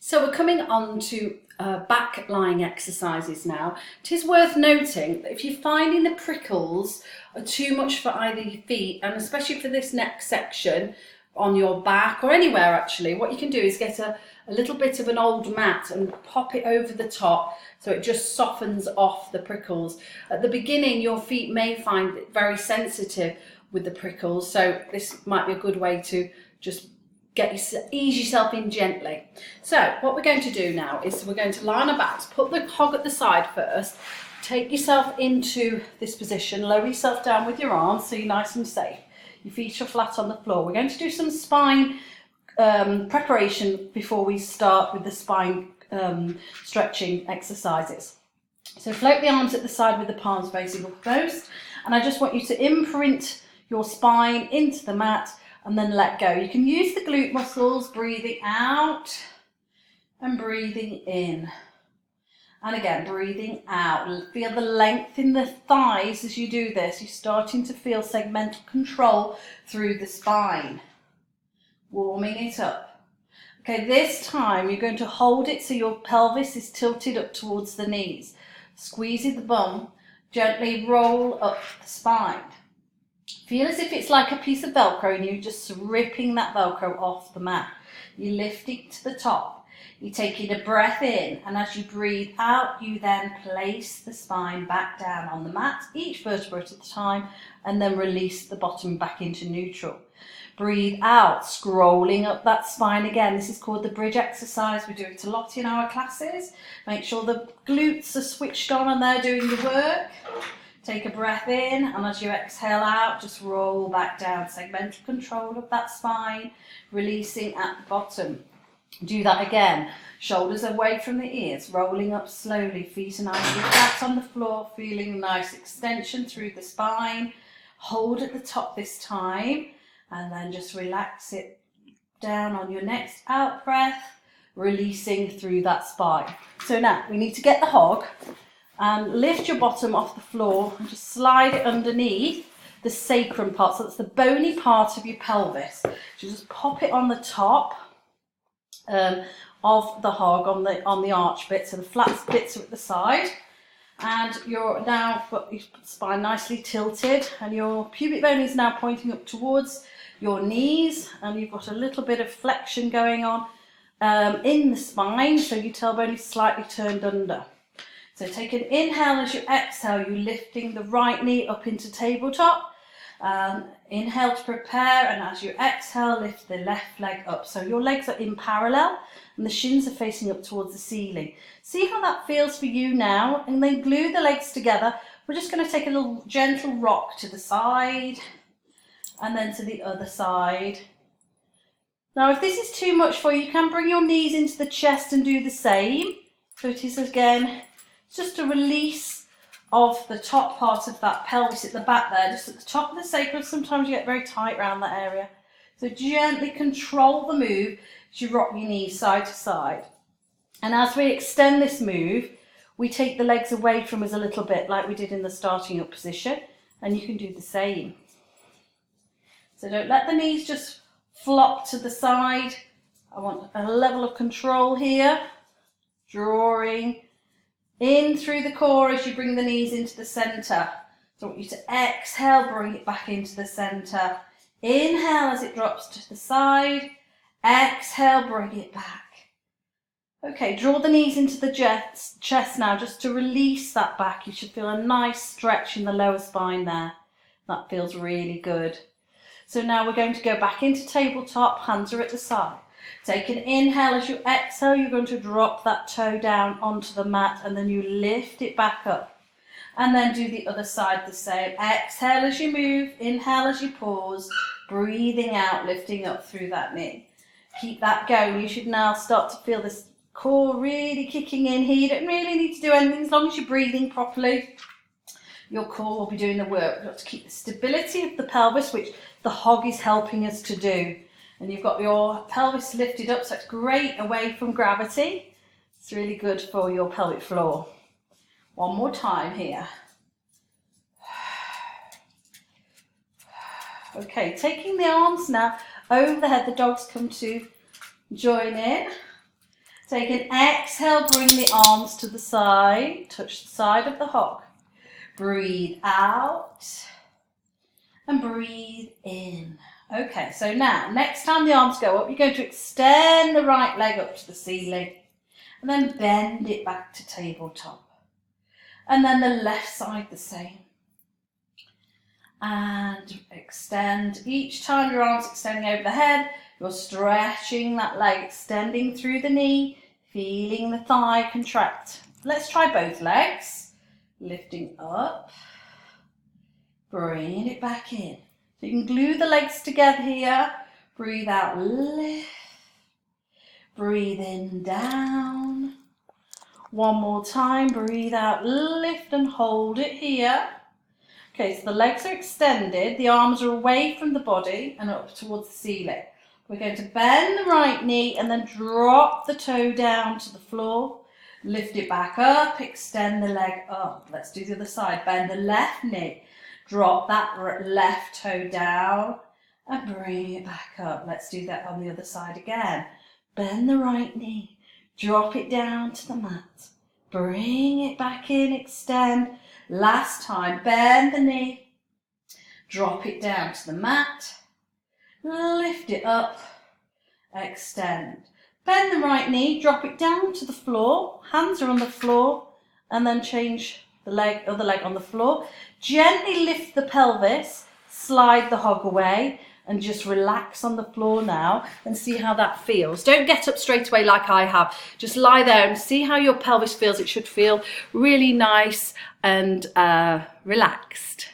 So we're coming on to back lying exercises now. It is worth noting that if you're finding the prickles are too much for either your feet, and especially for this next section on your back or anywhere actually, what you can do is get a little bit of an old mat and pop it over the top so it just softens off the prickles. At the beginning your feet may find it wery with the prickles, so this might be a good way to just ease yourself in gently. So what we're going to do now is we're going to lie on our backs, put the hog at the side first, take yourself into this position, lower yourself down with your arms so you're nice and safe. Your feet are flat on the floor. We're going to do some spine preparation before we start with the spine stretching exercises. So float the arms at the side with the palms facing uppermost, and I just want you to imprint your spine into the mat and then let go. You can use the glute muscles, breathing out and breathing in. And again, breathing out. Feel the length in the thighs as you do this. You're starting to feel segmental control through the spine. Warming it up. Okay, this time you're going to hold it so your pelvis is tilted up towards the knees. Squeezing the bum, gently roll up the spine. Feel as if it's like a piece of Velcro and you're just ripping that Velcro off the mat. You lift it to the top. You're taking a breath in, and as you breathe out, you then place the spine back down on the mat, each vertebra at a time, and then release the bottom back into neutral. Breathe out, scrolling up that spine again. This is called the bridge exercise. We do it a lot in our classes. Make sure the glutes are switched on and they're doing the work. Take a breath in, and as you exhale out, just roll back down. Segmental control of that spine, releasing at the bottom. Do that again. Shoulders away from the ears, rolling up slowly. Feet are nicely flat on the floor, feeling a nice extension through the spine. Hold at the top this time, and then just relax it down on your next out breath, releasing through that spine. So now we need to get the hog and lift your bottom off the floor and just slide it underneath the sacrum part. So that's the bony part of your pelvis. So just pop it on the top of the hog, on the arch bit, so the flat bits are at the side. And you're now got your spine nicely tilted, and your pubic bone is now pointing up towards your knees, and you've got a little bit of flexion going on in the spine, so your tailbone is slightly turned under. So take an inhale. As you exhale, you're lifting the right knee up into tabletop. Inhale to prepare, and as you exhale, lift the left leg up. So your legs are in parallel and the shins are facing up towards the ceiling. See how that feels for you now, and then glue the legs together. We're just going to take a little gentle rock to the side and then to the other side. Now if this is too much for you, you can bring your knees into the chest and do the same. So it is again just a release of the top part of that pelvis at the back there, just at the top of the sacrum. Sometimes you get very tight around that area. So gently control the move as you rock your knees side to side. And as we extend this move, we take the legs away from us a little bit like we did in the starting up position, and you can do the same. So don't let the knees just flop to the side. I want a level of control here, drawing in through the core as you bring the knees into the centre. So I want you to exhale, bring it back into the centre. Inhale as it drops to the side. Exhale, bring it back. Okay, draw the knees into the chest now just to release that back. You should feel a nice stretch in the lower spine there. That feels really good. So now we're going to go back into tabletop. Hands are at the side. Take an inhale. As you exhale, you're going to drop that toe down onto the mat, and then you lift it back up. And then do the other side the same. Exhale as you move, inhale as you pause, breathing out, lifting up through that knee. Keep that going. You should now start to feel this core really kicking in here. You don't really need to do anything as long as you're breathing properly. Your core will be doing the work. We've got to keep the stability of the pelvis, which the hog is helping us to do. And you've got your pelvis lifted up, so it's great away from gravity. It's really good for your pelvic floor. One more time here. Okay, taking the arms now over the head, the dogs come to join in. Take an exhale, bring the arms to the side, touch the side of the hog. Breathe out and breathe in. Okay, so now, next time the arms go up, you're going to extend the right leg up to the ceiling and then bend it back to tabletop. And then the left side the same. And extend. Each time your arms extending over the head, you're stretching that leg, extending through the knee, feeling the thigh contract. Let's try both legs. Lifting up, bringing it back in. So you can glue the legs together here. Breathe out, lift. Breathe in, down. One more time, breathe out, lift and hold it here. Okay, so the legs are extended, the arms are away from the body and up towards the ceiling. We're going to bend the right knee and then drop the toe down to the floor. Lift it back up, extend the leg up. Let's do the other side. Bend the left knee, drop that left toe down and bring it back up. Let's do that on the other side again. Bend the right knee, drop it down to the mat. Bring it back in, extend. Last time, bend the knee, drop it down to the mat, lift it up, extend. Bend the right knee, drop it down to the floor, hands are on the floor, and then change the other leg on the floor. Gently lift the pelvis, slide the hog away, and just relax on the floor now and see how that feels. Don't get up straight away like I have. Just lie there and see how your pelvis feels. It should feel really nice and relaxed.